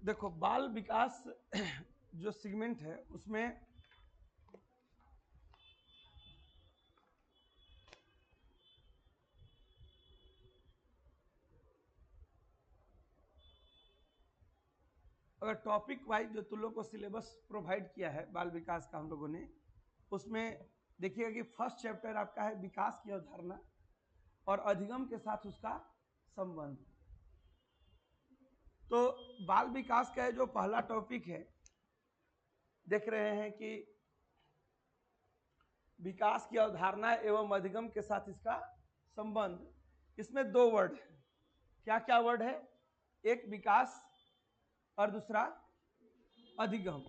देखो बाल विकास जो सेगमेंट है उसमें अगर टॉपिक वाइज जो तुम लोग को सिलेबस प्रोवाइड किया है बाल विकास का हम लोगों ने, उसमें देखिएगा कि फर्स्ट चैप्टर आपका है विकास की अवधारणा और अधिगम के साथ उसका संबंध। तो बाल विकास का जो पहला टॉपिक है, देख रहे हैं कि विकास की अवधारणा एवं अधिगम के साथ इसका संबंध। इसमें दो वर्ड है। क्या क्या वर्ड है? एक विकास और दूसरा अधिगम।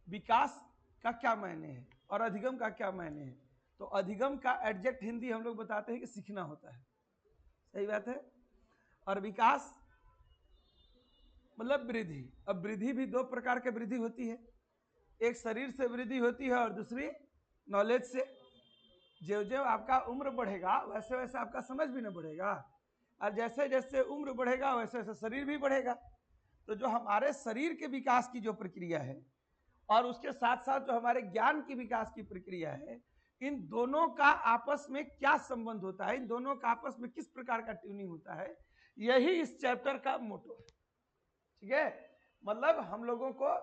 विकास का क्या मायने है और अधिगम का क्या मायने है? तो अधिगम का एडजेक्ट हिंदी हम लोग बताते हैं कि सीखना होता है, सही बात है। और विकास मतलब वृद्धि। अब वृद्धि भी दो प्रकार की वृद्धि होती है, एक शरीर से वृद्धि होती है और दूसरी नॉलेज से। जो जो आपका उम्र बढ़ेगा वैसे वैसे आपका समझ भी न बढ़ेगा, और जैसे जैसे उम्र बढ़ेगा वैसे वैसे शरीर भी बढ़ेगा। तो जो हमारे शरीर के विकास की जो प्रक्रिया है और उसके साथ साथ जो हमारे ज्ञान की विकास की प्रक्रिया है, इन दोनों का आपस में क्या संबंध होता है, इन दोनों का आपस में किस प्रकार का ट्यूनिंग होता है, यही इस चैप्टर का मोटो है। ठीक है, मतलब हम लोगों को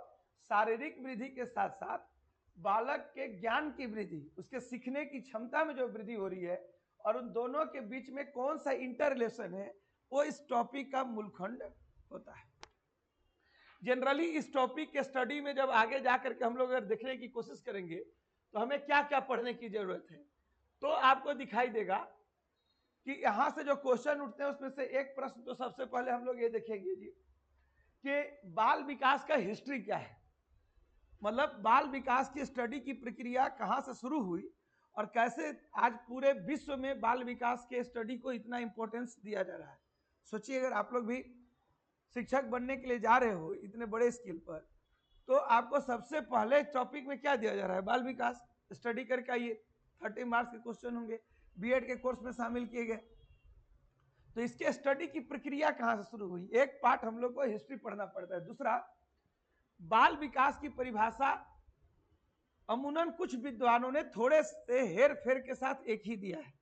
शारीरिक वृद्धि के साथ साथ बालक के ज्ञान की वृद्धि, उसके सीखने की क्षमता में जो वृद्धि हो रही है, और उन दोनों के बीच में कौन सा इंटर रिलेशन है, वो इस टॉपिक का मूलखंड होता है। जनरली इस टॉपिक के स्टडी में जब आगे जाकर के हम लोग अगर देखने की कोशिश करेंगे तो हमें क्या क्या पढ़ने की जरूरत है, तो आपको दिखाई देगा कि यहां से जो क्वेश्चन उठते हैं उसमें से एक प्रश्न तो सबसे पहले हम लोग ये देखेंगे जी कि बाल विकास का हिस्ट्री क्या है। मतलब बाल विकास की स्टडी की प्रक्रिया कहां से शुरू हुई और कैसे आज पूरे विश्व में बाल विकास के स्टडी को इतना इंपॉर्टेंस दिया जा रहा है। सोचिए अगर आप लोग भी शिक्षक बनने के लिए जा रहे हो इतने बड़े स्केल पर, तो आपको सबसे पहले टॉपिक में क्या दिया जा रहा है? बाल विकास। स्टडी करके आइए, 30 मार्क्स के क्वेश्चन होंगे, बीएड के कोर्स में शामिल किए गए। तो इसके स्टडी की प्रक्रिया कहां से शुरू हुई, एक पार्ट हम लोग को हिस्ट्री पढ़ना पड़ता है। दूसरा, बाल विकास की परिभाषा अमूमन कुछ विद्वानों ने थोड़े से हेर फेर के साथ एक ही दिया है।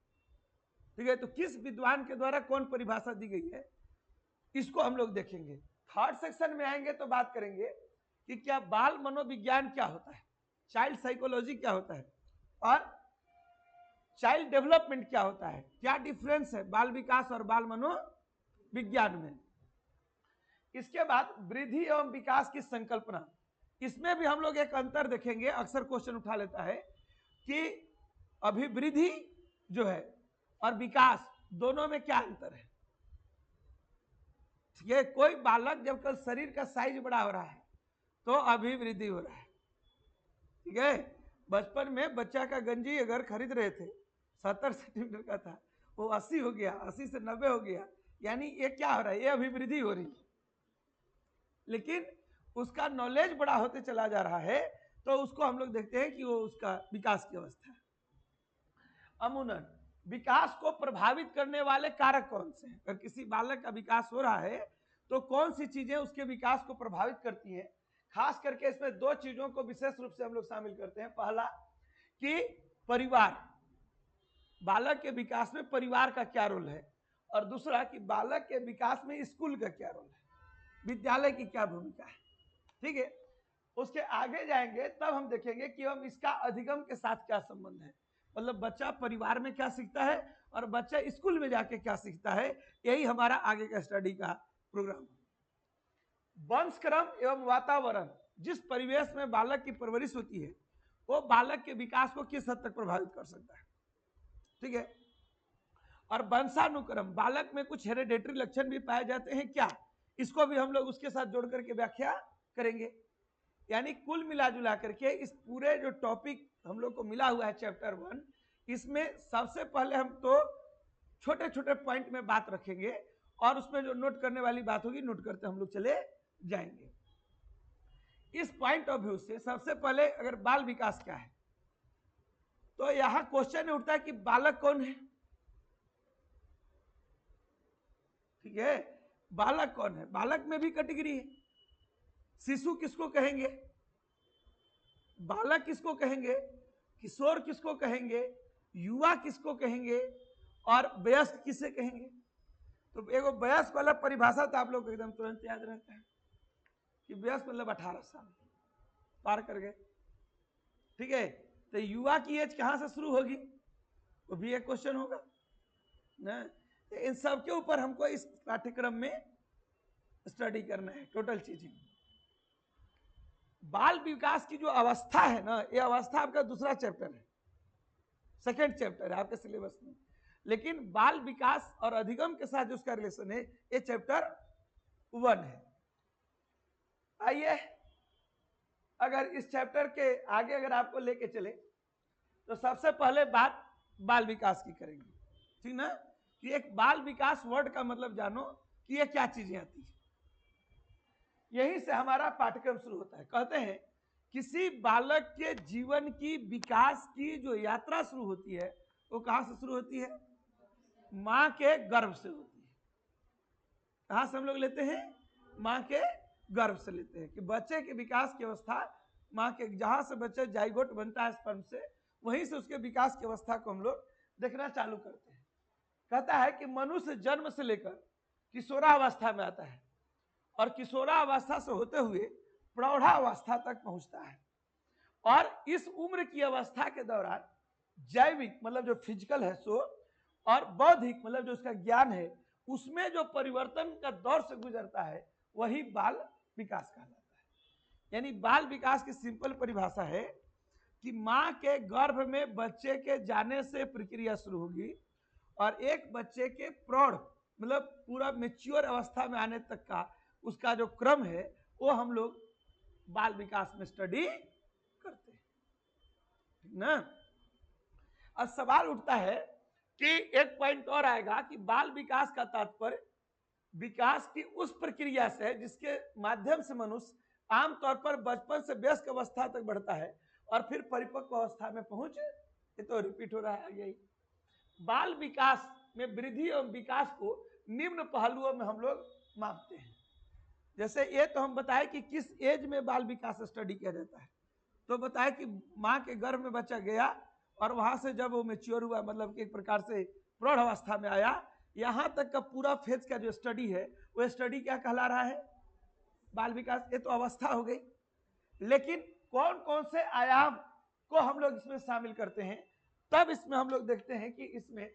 ठीक है, तो किस विद्वान के द्वारा कौन परिभाषा दी गई है, इसको हम लोग देखेंगे। थर्ड सेक्शन में आएंगे तो बात करेंगे कि क्या बाल मनोविज्ञान क्या होता है, चाइल्ड साइकोलॉजी क्या होता है, और चाइल्ड डेवलपमेंट क्या होता है, क्या डिफरेंस है बाल विकास और बाल मनोविज्ञान में। इसके बाद वृद्धि एवं विकास की संकल्पना, इसमें भी हम लोग एक अंतर देखेंगे। अक्सर क्वेश्चन उठा लेता है कि अभिवृद्धि जो है और विकास दोनों में क्या अंतर है। ये कोई बालक जब कल शरीर का साइज बड़ा हो रहा है तो अभिवृद्धि हो रहा है। ठीक है, बचपन में बच्चा का गंजी अगर खरीद रहे थे 70 सेंटीमीटर का था, वो 80 हो गया, 80 से 90 हो गया, यानी ये क्या हो रहा है, ये अभिवृद्धि हो रही है। लेकिन उसका नॉलेज बड़ा होते चला जा रहा है तो उसको हम लोग देखते हैं कि वो उसका विकास की अवस्था है। अमूमन विकास को प्रभावित करने वाले कारक कौन से हैं? अगर किसी बालक का विकास हो रहा है तो कौन सी चीजें उसके विकास को प्रभावित करती हैं? खास करके इसमें दो चीजों को विशेष रूप से हम लोग शामिल करते हैं। पहला कि परिवार, बालक के विकास में परिवार का क्या रोल है, और दूसरा कि बालक के विकास में स्कूल का क्या रोल है, विद्यालय की क्या भूमिका है। ठीक है, उसके आगे जाएंगे तब हम देखेंगे कि हम इसका अधिगम के साथ क्या संबंध है। मतलब बच्चा परिवार में क्या सीखता है और बच्चा स्कूल में जाके क्या सीखता है, यही हमारा आगे का स्टडी का प्रोग्राम। वंशक्रम एवं वातावरण, जिस परिवेश में बालक की परवरिश होती है वो बालक के विकास को किस हद तक प्रभावित कर सकता है। ठीक है, और वंशानुक्रम, बालक में कुछ हेरिडेटरी लक्षण भी पाए जाते हैं क्या, इसको भी हम लोग उसके साथ जोड़ करके व्याख्या करेंगे। यानी कुल मिला जुला करके इस पूरे जो टॉपिक हम लोग को मिला हुआ है चैप्टर 1, इसमें सबसे पहले हम तो छोटे छोटे पॉइंट में बात रखेंगे और उसमें जो नोट करने वाली बात होगी नोट करते हम लोग चले जाएंगे। इस पॉइंट ऑफ व्यू से सबसे पहले अगर बाल विकास क्या है, तो यहां क्वेश्चन उठता है कि बालक कौन है। ठीक है, बालक कौन है, बालक में भी कैटेगरी है। शिशु किसको कहेंगे, बालक किसको कहेंगे, किशोर किसको कहेंगे, युवा किसको कहेंगे और वयस्क किसे कहेंगे। तो एगो वयस्क वाला परिभाषा तो आप लोग को एकदम तुरंत याद रहता है कि वयस्क मतलब 18 साल पार कर गए। ठीक है, तो युवा की एज कहां से शुरू होगी, वो भी एक क्वेश्चन होगा ना। तो इन सब के ऊपर हमको इस पाठ्यक्रम में स्टडी करना है टोटल चीजें। बाल विकास की जो अवस्था है ना, ये अवस्था आपका दूसरा चैप्टर है, सेकंड चैप्टर है आपके सिलेबस में, लेकिन बाल विकास और अधिगम के साथ जो उसका रिलेशन है ये चैप्टर 1 है। आइए अगर इस चैप्टर के आगे अगर आपको लेके चले तो सबसे पहले बात बाल विकास की करेंगे, ठीक ना। कि एक बाल विकास वर्ड का मतलब जानो कि ये क्या चीजें आती है। यहीं से हमारा पाठ्यक्रम शुरू होता है। कहते हैं किसी बालक के जीवन की विकास की जो यात्रा शुरू होती है वो कहां से शुरू होती है, मां के गर्भ से होती है। कहां से हम लोग लेते हैं, मां के गर्भ से लेते हैं। कि बच्चे के विकास की अवस्था मां के, जहां से बच्चे जाइगोट बनता है स्पर्म से, वहीं से उसके विकास की अवस्था को हम लोग देखना चालू करते हैं। कहता है कि मनुष्य जन्म से लेकर किशोरावस्था में आता है और किशोरावस्था से होते हुए प्रौढ़ावस्था तक पहुंचता है। और इस उम्र की अवस्था के दौरान जैविक मतलब जो फिजिकल है सो, और बौद्धिक मतलब जो उसका ज्ञान है, उसमें जो परिवर्तन का दौर से गुजरता है वही बाल विकास कहलाता है। यानी बाल विकास की सिंपल परिभाषा है कि मां के गर्भ में बच्चे के जाने से प्रक्रिया शुरू होगी और एक बच्चे के प्रौढ़ मतलब पूरा मेच्योर अवस्था में आने तक का उसका जो क्रम है वो हम लोग बाल विकास में स्टडी करते हैं, ठीक ना। अब सवाल उठता है कि एक पॉइंट और आएगा कि बाल विकास का तात्पर्य विकास की उस प्रक्रिया से जिसके माध्यम से मनुष्य आमतौर पर बचपन से वयस्क अवस्था तक बढ़ता है और फिर परिपक्व अवस्था में पहुंच, ये तो रिपीट हो रहा है यही। बाल विकास में वृद्धि और विकास को निम्न पहलुओं में हम लोग मापते हैं। जैसे ये तो हम बताए कि किस एज में बाल विकास स्टडी किया जाता है, तो बताए कि मां के गर्भ में बच्चा गया और वहां से जब वो मेच्योर हुआ मतलब कि एक प्रकार से प्रौढ़ अवस्था में आया, यहां तक का पूरा फेज का जो स्टडी है वो स्टडी क्या कहला रहा है, बाल विकास। ये तो अवस्था हो गई, लेकिन कौन कौन से आयाम को हम लोग इसमें शामिल करते हैं, तब इसमें हम लोग देखते हैं कि इसमें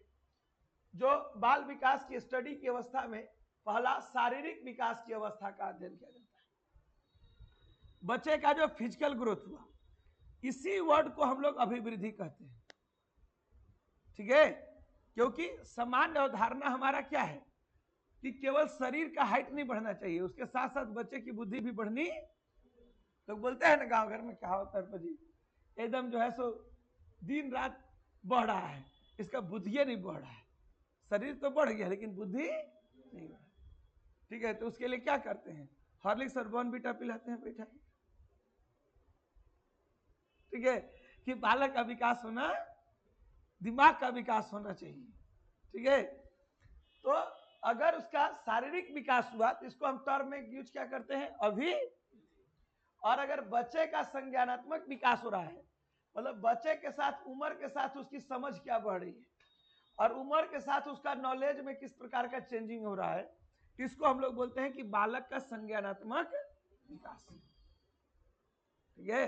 जो बाल विकास की स्टडी की अवस्था में पहला शारीरिक विकास की अवस्था का अध्ययन किया जाता है। बच्चे का जो फिजिकल ग्रोथ हुआ, इसी वर्ड को हम लोग अभिवृद्धि कहते हैं, ठीक है। क्योंकि सामान्य अवधारणा हमारा क्या है कि केवल शरीर का हाइट नहीं बढ़ना चाहिए, उसके साथ साथ बच्चे की बुद्धि भी बढ़नी। तो बोलते हैं ना गांव घर में कहावत है जी, एकदम जो है सो दिन रात बढ़ रहा है, इसका बुद्धि नहीं बढ़ रहा है, शरीर तो बढ़ गया लेकिन बुद्धि नहीं बढ़, ठीक है। तो उसके लिए क्या करते हैं, हॉर्लिक्स और बॉर्नवीटा पिलाते हैं बैठा, ठीक है। कि बालक का विकास होना, दिमाग का विकास होना चाहिए, ठीक है। तो अगर उसका शारीरिक विकास हुआ तो इसको हम टर्म में यूज क्या करते हैं, अभी। और अगर बच्चे का संज्ञानात्मक विकास हो रहा है मतलब बच्चे के साथ उम्र के साथ उसकी समझ क्या बढ़ रही है और उम्र के साथ उसका नॉलेज में किस प्रकार का चेंजिंग हो रहा है, इसको हम लोग बोलते हैं कि बालक का संज्ञानात्मक विकास, ठीक है।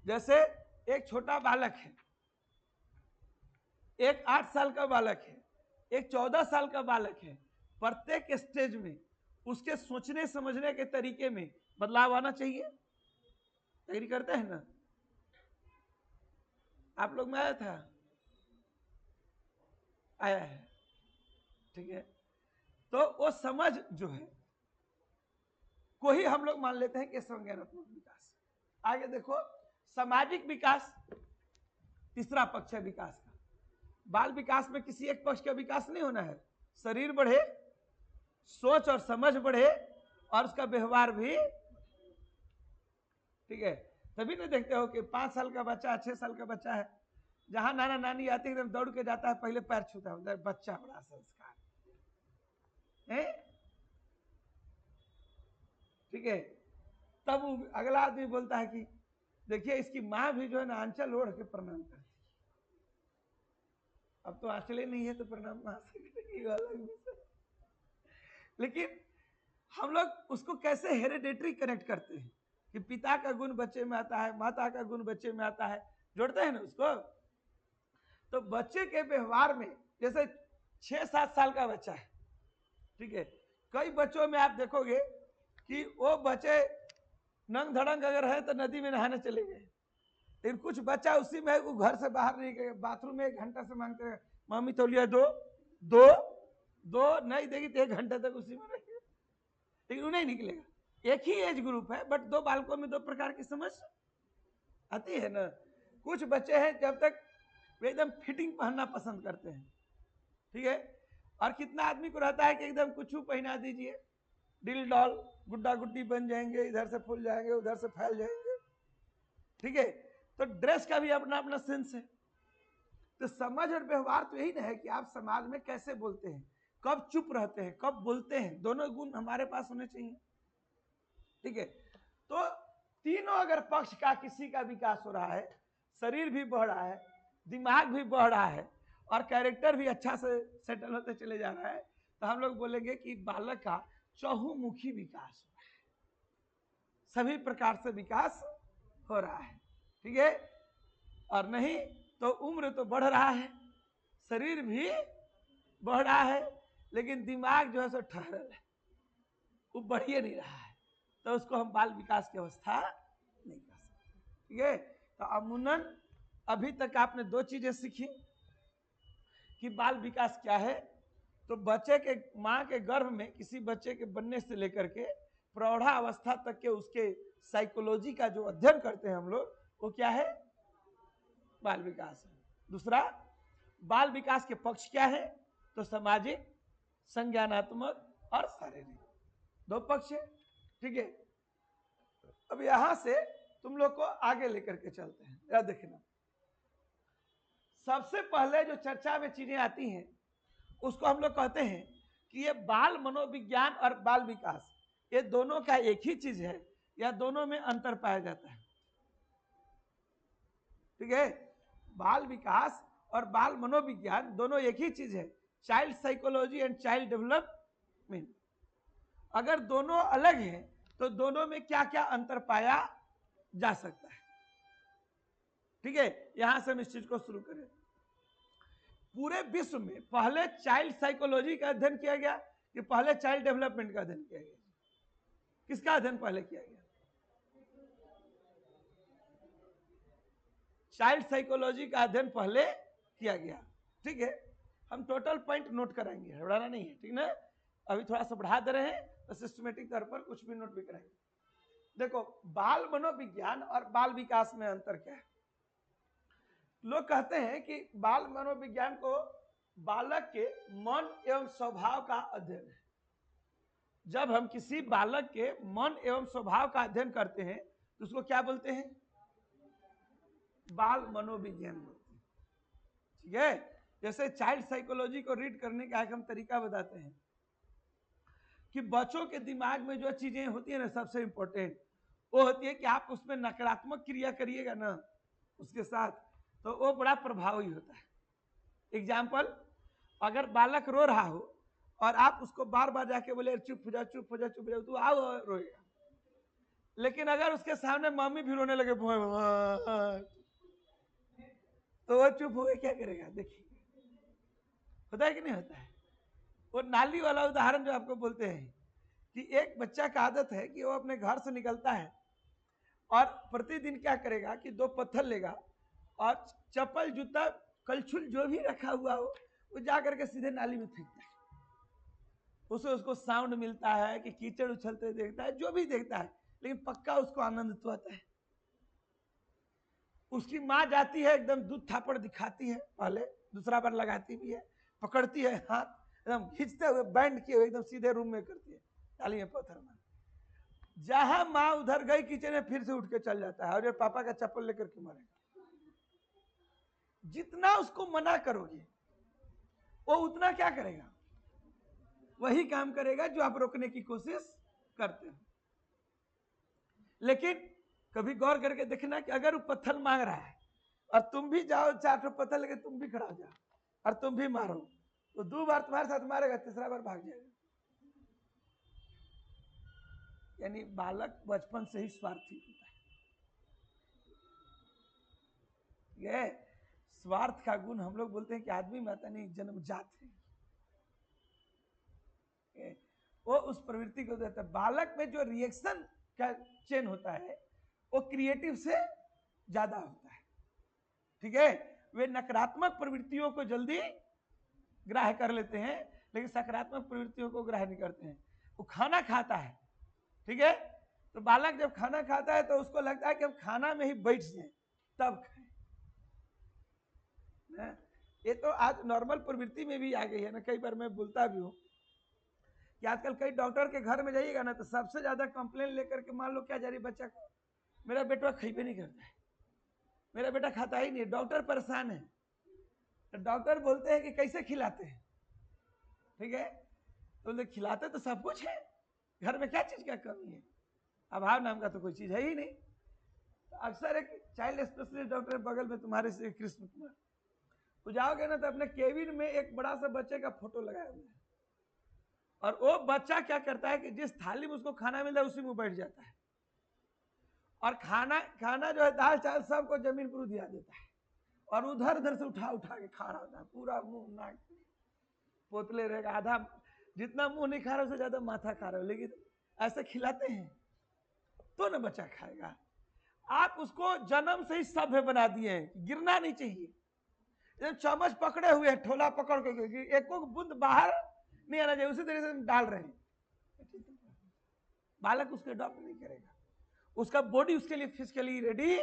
जैसे एक छोटा बालक है, एक 8 साल का बालक है, एक 14 साल का बालक है, प्रत्येक स्टेज में उसके सोचने समझने के तरीके में बदलाव आना चाहिए। एग्री करते हैं ना, आप लोग में आया था, आया है, ठीक है। तो वो समझ जो है को ही हम लोग मान लेते हैं कि संज्ञानात्मक विकास। आगे देखो, सामाजिक विकास तीसरा पक्ष है विकास का। बाल विकास में किसी एक पक्ष का विकास नहीं होना है, शरीर बढ़े, सोच और समझ बढ़े और उसका व्यवहार भी, ठीक है। तभी तो देखते हो कि 5 साल का बच्चा 6 साल का बच्चा है, जहां नाना नानी आते हैं एकदम दौड़ के जाता है, पहले पैर छूता है, बच्चा बड़ा संस्कार है, ठीक है। तब अगला आदमी बोलता है कि देखिए इसकी माँ भी जो है ना आंचल ओढ़ के प्रणाम करती है। अब तो आंचले नहीं है तो प्रणाम कहाँ से करेगी, अलग विषय। लेकिन हम लोग उसको कैसे हेरिडेटरी कनेक्ट करते हैं कि पिता का गुण बच्चे में आता है, माता का गुण बच्चे में आता है, जोड़ते हैं ना उसको। तो बच्चे के व्यवहार में जैसे 6-7 साल का बच्चा है, ठीक है, कई बच्चों में आप देखोगे कि वो बच्चे नंग धड़ंग अगर है तो नदी में नहाने चले गए, लेकिन कुछ बच्चा उसी में वो घर से बाहर नहीं गए, बाथरूम में 1 घंटा से मांगते हैं मम्मी तौलिया दो दो दो, नहीं देगी तो 1 घंटे तक उसी में रहेगा, लेकिन वो नहीं निकलेगा। एक ही एज ग्रुप है, बट 2 बालकों में 2 प्रकार की समझ आती है ना। कुछ बच्चे हैं जब तक वे एकदम फिटिंग पहनना पसंद करते हैं, ठीक है, और कितना आदमी को रहता है कि एकदम कुछ पहना दीजिए, डिल डॉल गुड्डा गुड्डी बन जाएंगे, इधर से फूल जाएंगे उधर से फैल जाएंगे, ठीक है। तो ड्रेस का भी अपना अपना सेंस है। तो समझ और व्यवहार तो यही ना है कि आप समाज में कैसे बोलते हैं, कब चुप रहते हैं, कब बोलते हैं, दोनों गुण हमारे पास होने चाहिए, ठीक है। तो तीनों अगर पक्ष का किसी का विकास हो रहा है, शरीर भी बढ़ रहा है, दिमाग भी बढ़ रहा है और कैरेक्टर भी अच्छा से सेटल होते चले जा रहा है, तो हम लोग बोलेंगे कि बालक का चहुमुखी विकास हो रहा है, सभी प्रकार से विकास हो रहा है, ठीक है। और नहीं तो उम्र तो बढ़ रहा है, शरीर भी बढ़ रहा है, लेकिन दिमाग जो है सो ठहरल है, वो बढ़िए नहीं रहा है, तो उसको हम बाल विकास की अवस्था नहीं कर सकते, ठीक है। तो अमूमन अभी तक आपने 2 चीजें सीखी कि बाल विकास क्या है। तो बच्चे के माँ के गर्भ में किसी बच्चे के बनने से लेकर के प्रौढ़ा अवस्था तक के उसके साइकोलॉजी का जो अध्ययन करते हैं हम लोग, वो क्या है, बाल विकास है। दूसरा, बाल विकास के पक्ष क्या है, तो सामाजिक, संज्ञानात्मक और शारीरिक, 2 पक्ष है, ठीक है। अब यहां से तुम लोग को आगे लेकर के चलते हैं, याद देखना। सबसे पहले जो चर्चा में चीजें आती हैं उसको हम लोग कहते हैं कि ये बाल मनोविज्ञान और बाल विकास, ये दोनों का एक ही चीज है या दोनों में अंतर पाया जाता है, ठीक है। बाल विकास और बाल मनोविज्ञान दोनों एक ही चीज है, child psychology and child development. अगर दोनों अलग हैं तो दोनों में क्या क्या अंतर पाया जा सकता है, ठीक है। यहां से हम इस चीज को शुरू करें। पूरे विश्व में पहले चाइल्ड साइकोलॉजी का अध्ययन किया गया कि पहले चाइल्ड डेवलपमेंट का अध्ययन किया गया? किसका अध्ययन पहले किया गया? चाइल्ड साइकोलॉजी का अध्ययन पहले किया गया, ठीक है। हम टोटल पॉइंट नोट कराएंगे, बढ़ाना नहीं है, ठीक ना। अभी थोड़ा सा बढ़ा दे रहे हैं तो सिस्टमेटिक तौर पर कुछ भी नोट भी कराएंगे। देखो, बाल मनोविज्ञान और बाल विकास में अंतर क्या है। लोग कहते हैं कि बाल मनोविज्ञान को बालक के मन एवं स्वभाव का अध्ययन है। जब हम किसी बालक के मन एवं स्वभाव का अध्ययन करते हैं तो उसको क्या बोलते हैं? बाल मनोविज्ञान बोलते हैं, ठीक है। जैसे चाइल्ड साइकोलॉजी को रीड करने का एक हम तरीका बताते हैं कि बच्चों के दिमाग में जो चीजें होती है ना, सबसे इंपॉर्टेंट वो होती है कि आप उसमें नकारात्मक क्रिया करिएगा ना उसके साथ, तो वो बड़ा प्रभावी होता है। एग्जाम्पल, अगर बालक रो रहा हो और आप उसको बार बार जाके बोले चुप हो जा चुप हो जा चुप हो जा, तो आओ रोएगा। लेकिन अगर उसके सामने मम्मी भी रोने लगे तो वो चुप हो गए, क्या करेगा? देखिए, होता है कि नहीं होता है। वो नाली वाला उदाहरण जो आपको बोलते हैं कि एक बच्चा का आदत है कि वो अपने घर से निकलता है और प्रतिदिन क्या करेगा कि 2 पत्थर लेगा और चप्पल जूता कलछुल जो भी रखा हुआ हो वो जा करके सीधे नाली में फेंकता है। उसे उसको साउंड मिलता है कि कीचड़ उछलते देखता है, जो भी देखता है, लेकिन पक्का उसको आनंद तो आता है। उसकी माँ जाती है, एकदम दूध थापड़ दिखाती है, पहले दूसरा बार लगाती भी है, पकड़ती है हाथ, एकदम खींचते हुए बैंड किए हुए एकदम सीधे रूम में करती है, ताली में पत्थर मार। जहां माँ उधर गई किचन में, फिर से उठ के चल जाता है और ये पापा का चप्पल लेकर के मारेगा। जितना उसको मना करोगे वो उतना क्या करेगा? वही काम करेगा जो आप रोकने की कोशिश करते हो। लेकिन कभी गौर करके देखना कि अगर वो पत्थर मांग रहा है और तुम भी जाओ 4 पत्थर लेके तुम भी खड़ा हो जाओ और तुम भी मारो, तो 2 बार तुम्हारे साथ मारेगा, तीसरा बार भाग जाएगा। यानी बालक बचपन से ही स्वार्थी होता है। ये स्वार्थ का गुण हम लोग बोलते हैं कि आदमी में आता नहीं, जन्मजात है। वो उस प्रवृत्ति को देता है। बालक में जो रिएक्शन का चेन होता है वो क्रिएटिव से ज्यादा होता है। ठीक है, वे नकारात्मक प्रवृत्तियों को जल्दी ग्राह्य कर लेते हैं, लेकिन सकारात्मक प्रवृत्तियों को ग्राह्य नहीं करते हैं। वो खाना खाता है, ठीक है, तो बालक जब खाना खाता है तो उसको लगता है कि हम खाना में ही बैठ जाए तब खाएं। ये तो आज नॉर्मल प्रवृत्ति में भी आ गई है ना। कई बार मैं बोलता भी हूँ कि आजकल कई डॉक्टर के घर में जाइएगा ना तो सबसे ज्यादा कंप्लेन लेकर के मान लो क्या जा रही बच्चा को, मेरा बेटा खइबे नहीं करता है, मेरा बेटा खाता ही नहीं, डॉक्टर परेशान है। तो डॉक्टर बोलते हैं कि कैसे खिलाते हैं, ठीक है, तो खिलाते तो सब कुछ है, घर में क्या चीज का कमी है, अभाव नाम का तो कोई चीज है ही नहीं। तो अक्सर एक चाइल्ड स्पेशलिस्ट डॉक्टर बगल में तुम्हारे से कृष्ण कुमार, तो जाओगे ना तो अपने केबिन में एक बड़ा सा बच्चे का फोटो लगाया हुआ है, और वो बच्चा क्या करता है कि जिस थाली में उसको खाना मिलता है उसी में बैठ जाता है, और खाना जो है दाल चावल सबको जमीन पर दिया देता है, और उधर उधर से उठा उठा के खा रहा होता है, पूरा मुंह नाक पोतले रहेगा, आधा जितना मुंह नहीं खा रहा उससे ज्यादा माथा खा रहा है, लेकिन ऐसे खिलाते हैं तो ना बच्चा खाएगा। आप उसको जन्म से ही सभ्य बना दिए हैं, गिरना नहीं चाहिए। जब चम्मच पकड़े हुए हैं, ठोला पकड़ के एक बूंद बाहर नहीं आना चाहिए, उसी तरीके से डाल रहे हैं, बालक उसके अडॉप्ट नहीं करेगा, उसका बॉडी उसके लिए फिजिकली रेडी,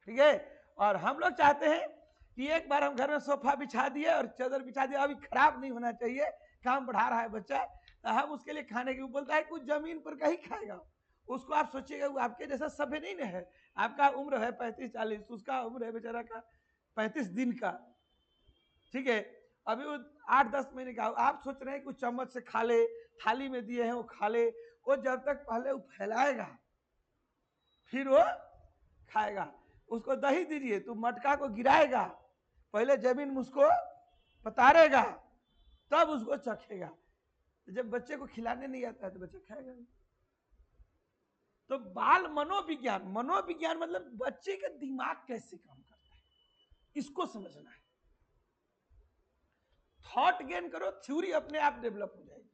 ठीक है। और हम लोग चाहते हैं कि एक बार हम घर में सोफा बिछा दिए और चादर बिछा दिया, अभी खराब नहीं होना चाहिए, काम बढ़ा रहा है बच्चा, तो हम उसके लिए खाने की बोलता है कुछ जमीन पर का ही खाएगा, उसको आप सोचिएगा वो आपके जैसा सभ्य नहीं ना है, आपका उम्र है 35-40, उसका उम्र है बेचारा का 35 दिन का, ठीक है, अभी वो 8-10 महीने का, आप सोच रहे हैं कुछ चम्मच से खा ले, थाली में दिए हैं वो खा ले, वो जब तक पहले वो फैलाएगा फिर वो खाएगा। उसको दही दीजिए तो मटका को गिराएगा, पहले जमीन में उसको पतारेगा तब उसको चखेगा। जब बच्चे को खिलाने नहीं आता है तो बच्चा खाएगा नहीं। तो बाल मनोविज्ञान, मनोविज्ञान मतलब बच्चे का दिमाग कैसे काम करता है इसको समझना है। थॉट गेन करो, थ्योरी अपने आप डेवलप हो जाएगी,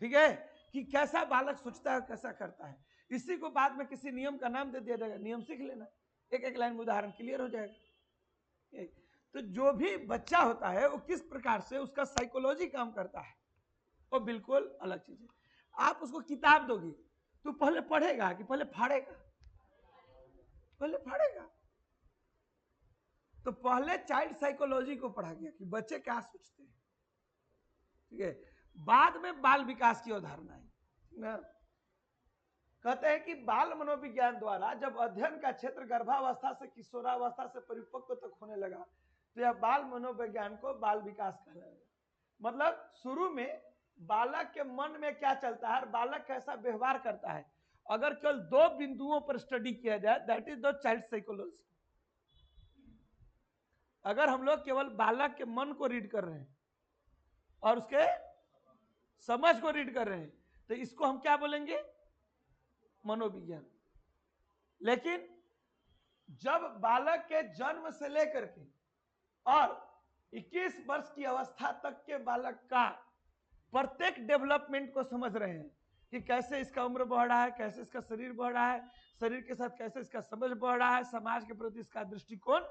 ठीक है, कि कैसा बालक सोचता है कैसा करता है। इसी को बाद में किसी नियम का नाम दे दिया जाएगा, नियम सीख लेना, एक एक लाइन में उदाहरण क्लियर हो जाएगा। तो जो भी बच्चा होता है वो किस प्रकार से उसका साइकोलॉजी काम करता है वो बिल्कुल अलग चीज है। आप उसको किताब दोगे तो पहले पढ़ेगा कि पहले फाड़ेगा? पहले फाड़ेगा। तो पहले चाइल्ड साइकोलॉजी को पढ़ा गया कि बच्चे क्या सोचते हैं, ठीक है, बाद में बाल विकास की अवधारणा है। कहते हैं कि बाल मनोविज्ञान द्वारा जब अध्ययन का क्षेत्र गर्भावस्था से किशोरावस्था से परिपक्व तक होने लगा तो यह बाल मनोविज्ञान को बाल विकास कहने लगा। मतलब शुरू में बालक के मन में क्या चलता है, बालक कैसा व्यवहार करता है, अगर केवल 2 बिंदुओं पर स्टडी किया जाए, that is the child psychology. अगर हम लोग केवल बालक के मन को रीड कर रहे हैं और उसके समझ को रीड कर रहे हैं तो इसको हम क्या बोलेंगे, मनोविज्ञान। लेकिन जब बालक के जन्म से लेकर के और 21 वर्ष की अवस्था तक के बालक का प्रत्येक डेवलपमेंट को समझ रहे हैं कि कैसे इसका उम्र बढ़ रहा है, कैसे इसका शरीर बढ़ रहा है, शरीर के साथ कैसे इसका समझ बढ़ रहा है, समाज के प्रति इसका दृष्टिकोण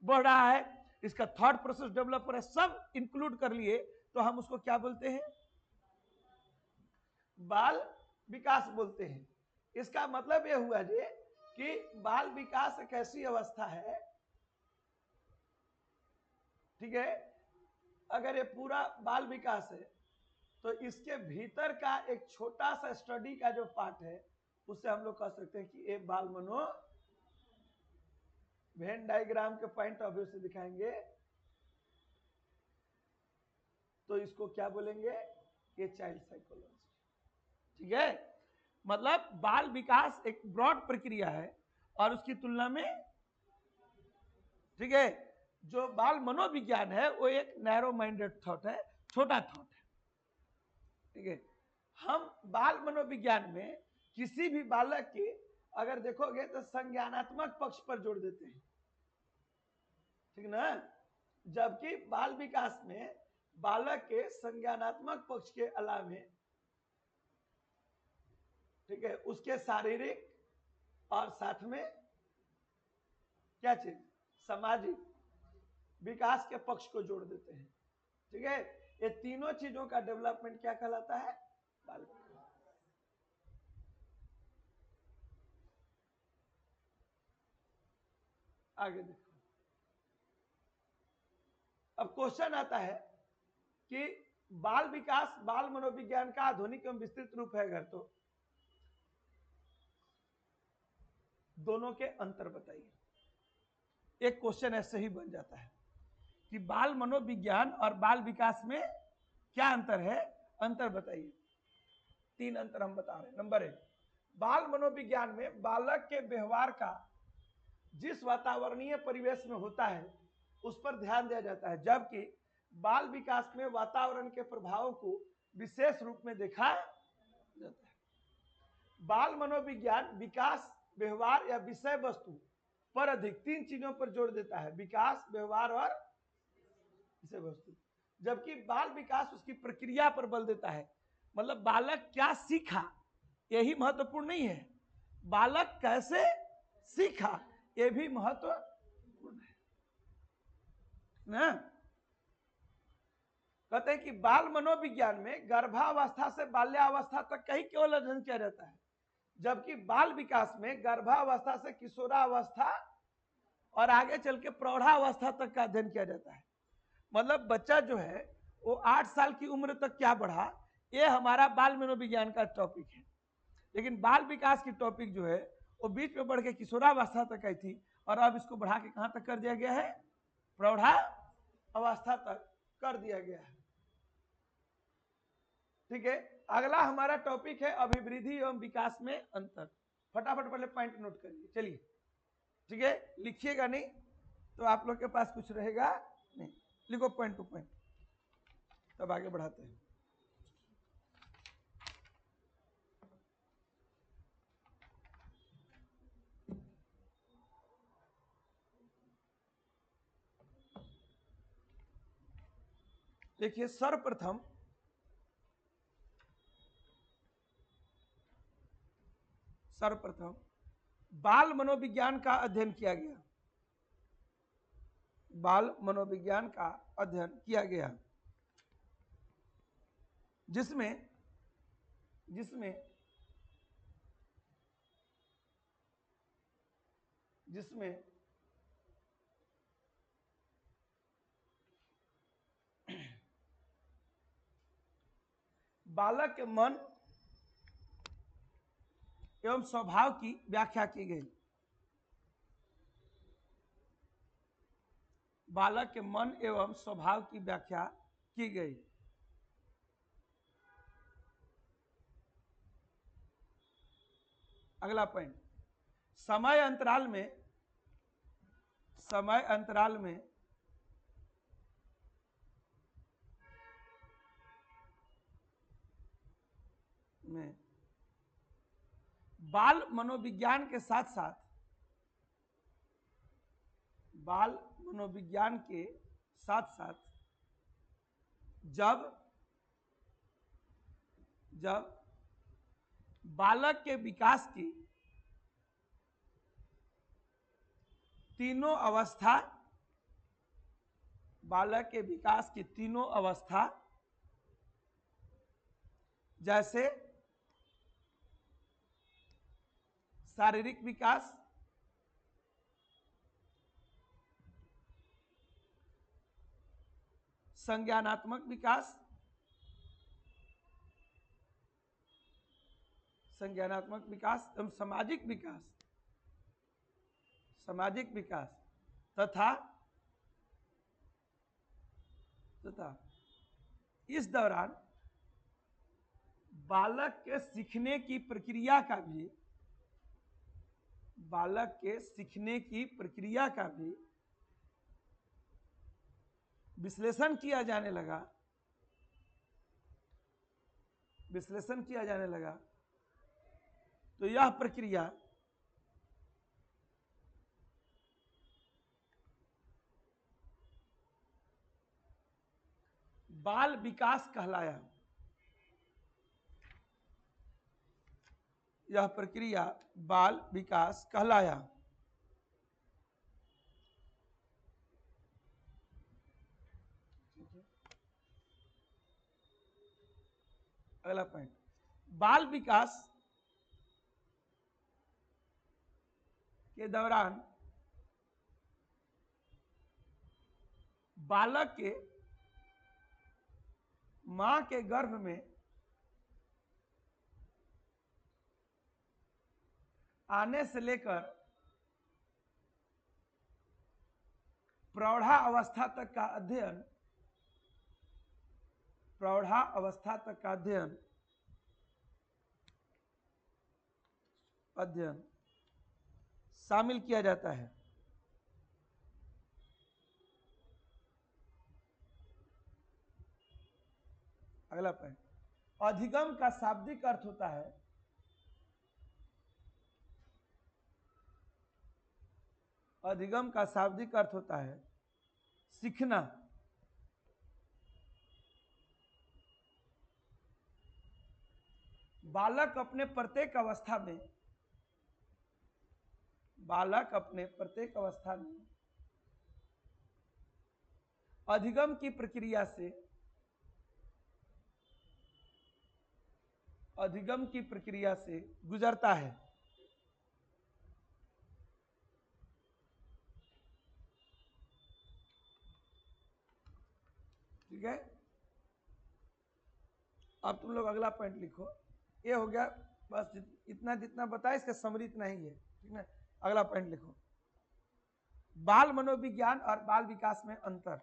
बढ़ रहा है, इसका थॉट प्रोसेस डेवलप हो रहा है, सब इंक्लूड कर लिए तो हम उसको क्या बोलते हैं, बाल विकास बोलते हैं। इसका मतलब यह हुआ जी कि बाल विकास एक ऐसी अवस्था है, ठीक है, अगर ये पूरा बाल विकास है तो इसके भीतर का एक छोटा सा स्टडी का जो पार्ट है उससे हम लोग कह सकते हैं कि ये बाल मनो वेन डायग्राम के पॉइंट ऑफ व्यू से दिखाएंगे तो इसको क्या बोलेंगे, ये चाइल्ड साइकोलॉजी, ठीक है। मतलब बाल विकास एक ब्रॉड प्रक्रिया है और उसकी तुलना में, ठीक है, जो बाल मनोविज्ञान है वो एक नैरो माइंडेड थॉट है, छोटा थॉट है, ठीक है। हम बाल मनोविज्ञान में किसी भी बालक के अगर देखोगे तो संज्ञानात्मक पक्ष पर जोड़ देते हैं, ठीक ना, जबकि बाल विकास में बालक के संज्ञानात्मक पक्ष के अलावे, ठीक है, उसके शारीरिक और साथ में क्या चीज, सामाजिक विकास के पक्ष को जोड़ देते हैं, ठीक है। ये तीनों चीजों का डेवलपमेंट क्या कहलाता है, बाल विकास। आगे देखो, अब क्वेश्चन आता है कि बाल विकास बाल मनोविज्ञान का आधुनिक एवं विस्तृत रूप है अगर, तो दोनों के अंतर बताइए। एक क्वेश्चन ऐसे ही बन जाता है कि बाल मनोविज्ञान और बाल विकास में क्या अंतर है, अंतर बताइए। 3 अंतर हम बता रहे हैं। नंबर 1, बाल मनोविज्ञान में बालक के व्यवहार का जिस वातावरणीय परिवेश में होता है उस पर ध्यान दिया जाता है, जबकि बाल विकास में वातावरण के प्रभावों को विशेष रूप में देखा जाता है। बाल मनोविज्ञान विकास, व्यवहार या विषय वस्तु पर अधिक 3 चीजों पर जोर देता है, विकास, व्यवहार और विषय वस्तु, जबकि बाल विकास उसकी प्रक्रिया पर बल देता है। मतलब बालक क्या सीखा यही महत्वपूर्ण नहीं है, बालक कैसे सीखा ये भी महत्वपूर्ण है ना। कहते हैं कि बाल मनोविज्ञान में गर्भावस्था से बाल्यावस्था तक का ही केवल अध्ययन किया जाता है, जबकि बाल विकास में गर्भावस्था से किशोरावस्था और आगे चल के प्रौढ़ावस्था तक का अध्ययन किया जाता है। मतलब बच्चा जो है वो 8 साल की उम्र तक क्या बढ़ा, ये हमारा बाल मनोविज्ञान का टॉपिक है, लेकिन बाल विकास की टॉपिक जो है वो बीच में बढ़ के किशोरावस्था तक आई थी और अब इसको बढ़ा के कहां तक कर दिया गया है, प्रौढ़ा अवस्था तक कर दिया गया है, ठीक है। अगला हमारा टॉपिक है अभिवृद्धि एवं विकास में अंतर। फटाफट पहले पॉइंट नोट करिए, चलिए, ठीक है, लिखिएगा नहीं तो आप लोग के पास कुछ रहेगा नहीं, लिखो पॉइंट टू पॉइंट, तब आगे बढ़ाते हैं। देखिए, सर्वप्रथम बाल मनोविज्ञान का अध्ययन किया गया, बाल मनोविज्ञान का अध्ययन किया गया, जिसमें जिसमें जिसमें बालक के मन एवं स्वभाव की व्याख्या की गई, बालक के मन एवं स्वभाव की व्याख्या की गई। अगला पॉइंट, समय अंतराल में बाल मनोविज्ञान के साथ साथ जब बालक के विकास की तीनों अवस्था, बालक के विकास की तीनों अवस्था जैसे शारीरिक विकास, संज्ञानात्मक विकास, एवं सामाजिक विकास तथा इस दौरान बालक के सीखने की प्रक्रिया का भी, बालक के सीखने की प्रक्रिया का भी विश्लेषण किया जाने लगा, विश्लेषण किया जाने लगा, तो यह प्रक्रिया बाल विकास कहलाया। यह प्रक्रिया बाल विकास कहलाया। अगला पॉइंट, बाल विकास के दौरान बालक के मां के गर्भ में आने से लेकर प्रौढ़ावस्था तक का अध्ययन, प्रौढ़ावस्था तक का अध्ययन शामिल किया जाता है। अगला पॉइंट, अधिगम का शाब्दिक अर्थ होता है, अधिगम का शाब्दिक अर्थ होता है सीखना, बालक अपने प्रत्येक अवस्था में, बालक अपने प्रत्येक अवस्था में अधिगम की प्रक्रिया से, अधिगम की प्रक्रिया से गुजरता है। ठीक है, अब तुम लोग अगला पॉइंट लिखो। ये हो गया बस, इतना जितना बताया इसका समरी इतना ही है, ठीक है। अगला पॉइंट लिखो, बाल मनोविज्ञान और बाल विकास में अंतर,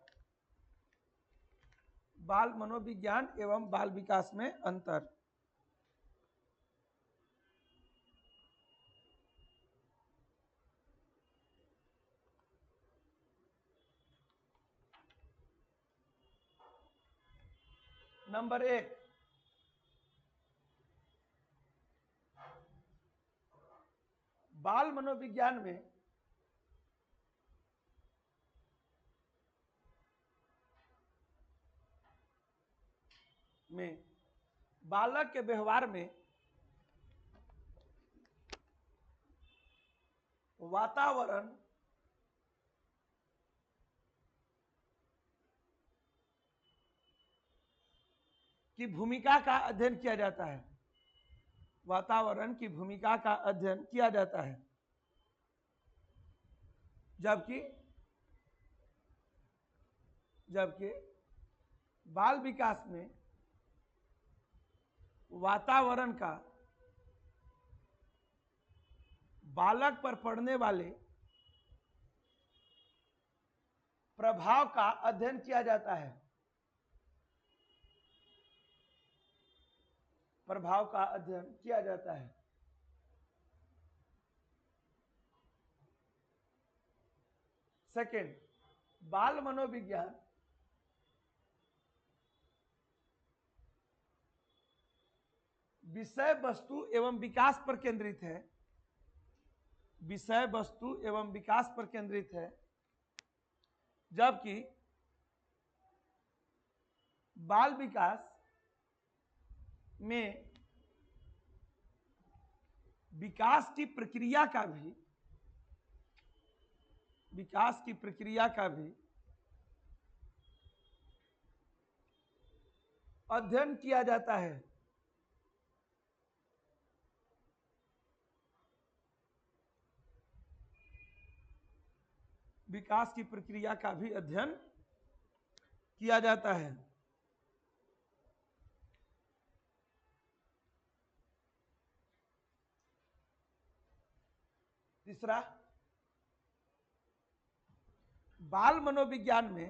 बाल मनोविज्ञान एवं बाल विकास में अंतर। नंबर 1, बाल मनोविज्ञान में बालक के व्यवहार में वातावरण की भूमिका का अध्ययन किया जाता है, वातावरण की भूमिका का अध्ययन किया जाता है। जबकि बाल विकास में वातावरण का बालक पर पड़ने वाले प्रभाव का अध्ययन किया जाता है, प्रभाव का अध्ययन किया जाता है। सेकंड, बाल मनोविज्ञान विषय वस्तु एवं विकास पर केंद्रित है, विषय वस्तु एवं विकास पर केंद्रित है, जबकि बाल विकास में विकास की प्रक्रिया का भी, विकास की प्रक्रिया का भी अध्ययन किया जाता है। विकास की प्रक्रिया का भी अध्ययन किया जाता है। तीसरा, बाल मनोविज्ञान में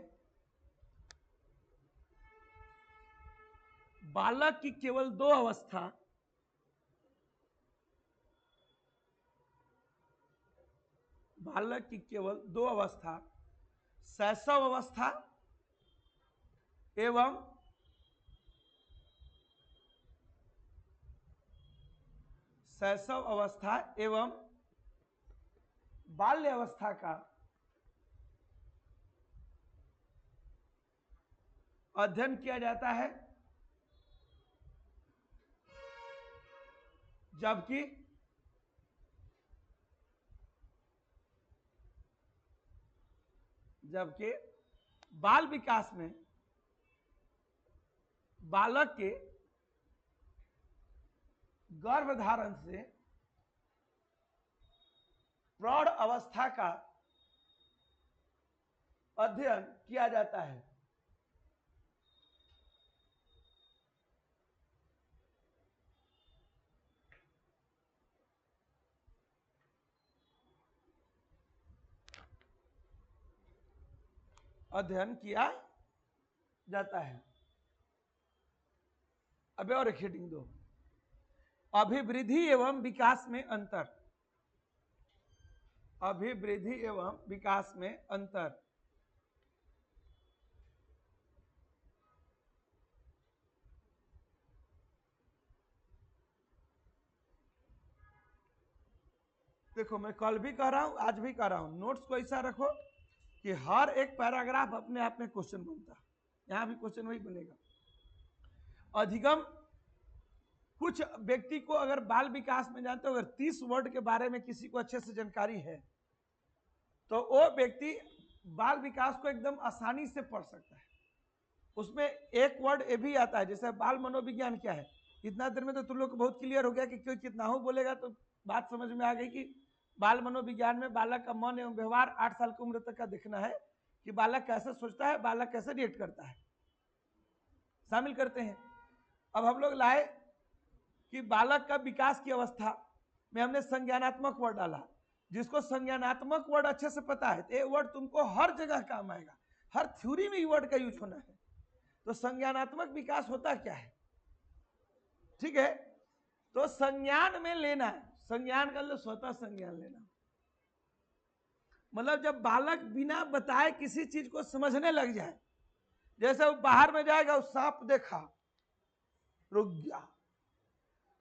बालक की केवल दो अवस्था, बालक की केवल दो अवस्था, शैशव अवस्था एवं शैशव अवस्था एवं बाल्य अवस्था का अध्ययन किया जाता है, जबकि बाल विकास में बालक के गर्भधारण से प्रौढ़ अवस्था का अध्ययन किया जाता है। अध्ययन किया जाता है। अब और एक हेडिंग दो, अभिवृद्धि एवं विकास में अंतर, अभिवृद्धि एवं विकास में अंतर। देखो मैं कल भी कह रहा हूं, आज भी कह रहा हूं, नोट्स को ऐसा रखो कि हर एक पैराग्राफ अपने आप में क्वेश्चन बनता है, यहां भी क्वेश्चन वही बनेगा। अधिगम, कुछ व्यक्ति को अगर बाल विकास में जानते हो, अगर 30 वर्ड के बारे में किसी को अच्छे से जानकारी है तो वो व्यक्ति बाल विकास को एकदम आसानी से पढ़ सकता है। उसमें एक वर्ड ये भी आता है, जैसे बाल मनोविज्ञान क्या है, इतना देर में तो तुम लोग को बहुत क्लियर हो गया कि कोई कितना हो बोलेगा तो बात समझ में आ गई कि बाल मनोविज्ञान में बालक का मन एवं व्यवहार 8 साल की उम्र तक का देखना है कि बालक कैसे सोचता है, बालक कैसे रिएक्ट करता है, शामिल करते हैं। अब हम लोग लाए कि बालक का विकास की अवस्था में हमने संज्ञानात्मक वर्ड डाला। जिसको संज्ञानात्मक वर्ड अच्छे से पता है, ये वर्ड तुमको हर जगह काम आएगा, हर थ्योरी में ये वर्ड का यूज होना है। तो संज्ञानात्मक विकास होता क्या है, ठीक है, तो संज्ञान में लेना है, संज्ञान का मतलब स्वतः संज्ञान लेना, मतलब जब बालक बिना बताए किसी चीज को समझने लग जाए, जैसे वो बाहर में जाएगा, उस सांप देखा, रुक गया,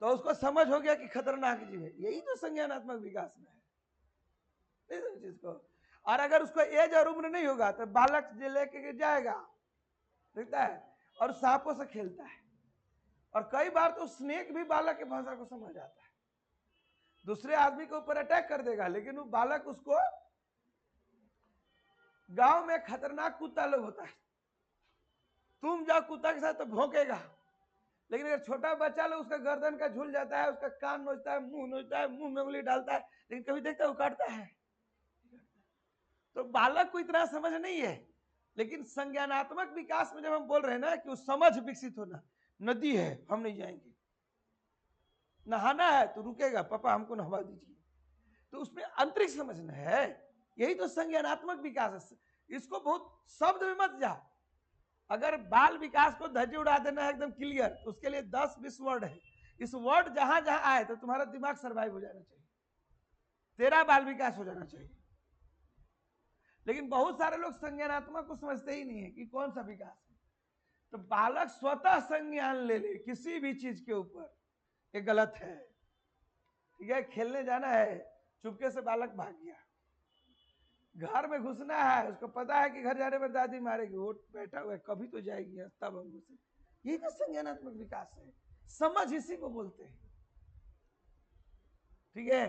तो उसको समझ हो गया कि खतरनाक जीव है, यही तो संज्ञानात्मक विकास में है इस चीज को। और अगर उसको एज और उम्र नहीं होगा तो बालक लेके जाएगा, देखता है, और सांपों से खेलता है, और कई बार तो स्नेक भी बालक की भाषा को समझ जाता है, दूसरे आदमी के ऊपर अटैक कर देगा, लेकिन वो बालक उसको, गांव में खतरनाक कुत्ता लोग होता है, तुम जाओ कुत्ता के साथ तो भौंकेगा, लेकिन अगर छोटा बच्चा लोग उसका गर्दन का झूल जाता है, उसका कान नोचता है, मुंह नोचता है, मुंह में उंगली डालता है, लेकिन कभी देखता है वो काटता है। तो बालक को इतना समझ नहीं है, लेकिन संज्ञानात्मक विकास में जब हम बोल रहे हैं ना कि वो समझ विकसित होना, नदी है हम नहीं जाएंगे, नहाना है तो रुकेगा, पापा हमको नहवा दीजिए, तो उसमें आंतरिक समझना है, यही तो संज्ञानात्मक विकास है। इसको बहुत शब्द में मत जाओ, अगर बाल विकास को धज्जी उड़ा देना है एकदम क्लियर, तो उसके लिए 10-20 वर्ड है, इस वर्ड जहां जहां आए तो तुम्हारा दिमाग सर्वाइव हो जाना चाहिए, तेरा बाल विकास हो जाना चाहिए। लेकिन बहुत सारे लोग संज्ञानात्मक को समझते ही नहीं है कि कौन सा विकास है। तो बालक स्वतः संज्ञान ले ले किसी भी चीज के ऊपर, ये गलत है, ठीक है। खेलने जाना है, चुपके से बालक भाग गया, घर में घुसना है, उसको पता है कि घर जाने पर दादी मारेगी, वो बैठा हुआ है, कभी तो जाएगी तब हम घुसे, यही तो संज्ञानात्मक विकास है, समझ इसी को बोलते हैं, ठीक है।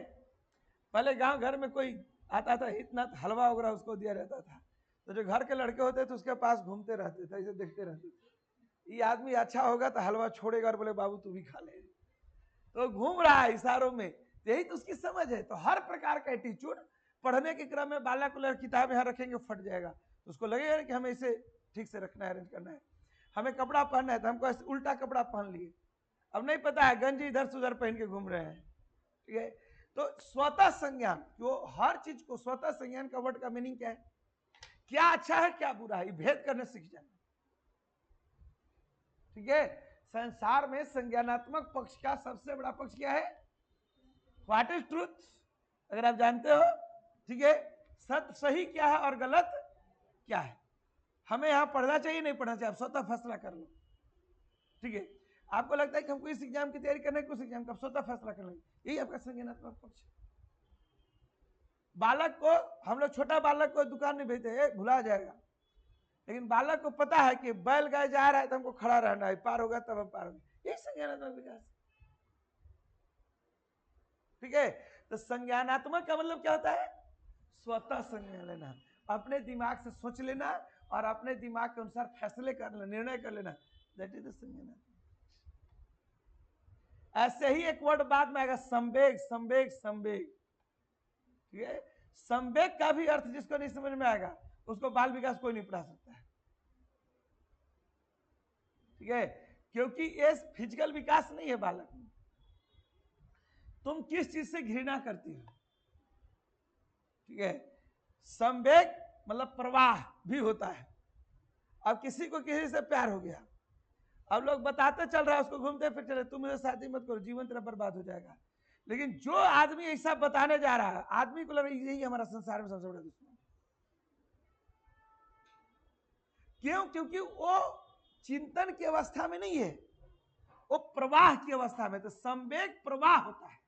पहले गांव घर में कोई आता था, इतना हलवा वगैरह उसको दिया रहता था, तो जो घर के लड़के होते थे उसके पास घूमते रहते थे, ऐसे देखते रहते थे, ये आदमी अच्छा होगा तो हलवा छोड़ेगा और बोले बाबू तू भी खा ले, तो घूम रहा है इशारों में, यही तो उसकी समझ है। तो हर प्रकार का एटीट्यूड पढ़ने के क्रम में बालक को किताब यहाँ रखेंगे फट जाएगा, तो उसको लगेगा कि हमें इसे ठीक से रखना है, अरेंज करना है। हमें कपड़ा पहनना है तो हमको उल्टा कपड़ा पहन लिए, अब नहीं पता है गंजी इधर से उधर पहन के घूम रहे हैं, ठीक है। तो स्वतः संज्ञान, जो हर चीज को स्वतः संज्ञान का वर्ड का मीनिंग क्या है, क्या अच्छा है क्या बुरा है, भेद करने सीख जाना, ठीक है। संसार में संज्ञानात्मक पक्ष का सबसे बड़ा पक्ष क्या है? व्हाट इज ट्रूथ, अगर आप जानते हो, ठीक है, सत्य सही क्या है और गलत क्या है। हमें यहां पढ़ना चाहिए नहीं पढ़ना चाहिए, आप स्वतः फैसला कर लो, ठीक है। आपको लगता है कि हमको इस एग्जाम की तैयारी करना है, कुछ एग्जाम का स्वतः फैसला कर लेंगे, यही आपका संज्ञानात्मक पक्ष है। बालक को हम लोग छोटा बालक को दुकान में भेजते भुला जाएगा, लेकिन बालक को पता है कि बैल गाय जा रहा है तो हमको खड़ा रहना है, पार होगा तब हम पार होंगे, यही संज्ञानात्मक विकास, ठीक है। तो संज्ञानात्मक का मतलब क्या होता है? स्वतः संज्ञान लेना, अपने दिमाग से सोच लेना और अपने दिमाग के अनुसार फैसले कर लेना, निर्णय कर लेना, दैट इज द संज्ञानात्मक। ऐसे ही एक वर्ड बाद में आएगा, संवेग, संवेग, संवेग, ठीक है। संवेग का भी अर्थ जिसको नहीं समझ में आएगा उसको बाल विकास कोई नहीं पढ़ा सकता है, ठीक है, क्योंकि ये फिजिकल विकास नहीं है बालक में। तुम किस चीज से घृणा करती हो, ठीक है। संवेग मतलब प्रवाह भी होता है। अब किसी को किसी से प्यार हो गया, अब लोग बताते चल रहा है उसको, घूमते फिर चले, तुम मुझे शादी मत करो, जीवन तेरा बर्बाद हो जाएगा। लेकिन जो आदमी ऐसा बताने जा रहा है, आदमी को लग रहा है यही हमारा संसार में सबसे बड़ा दुश्मन। क्यों? क्योंकि वो चिंतन की अवस्था में नहीं है, वो प्रवाह की अवस्था में। तो संवेग प्रवाह होता है,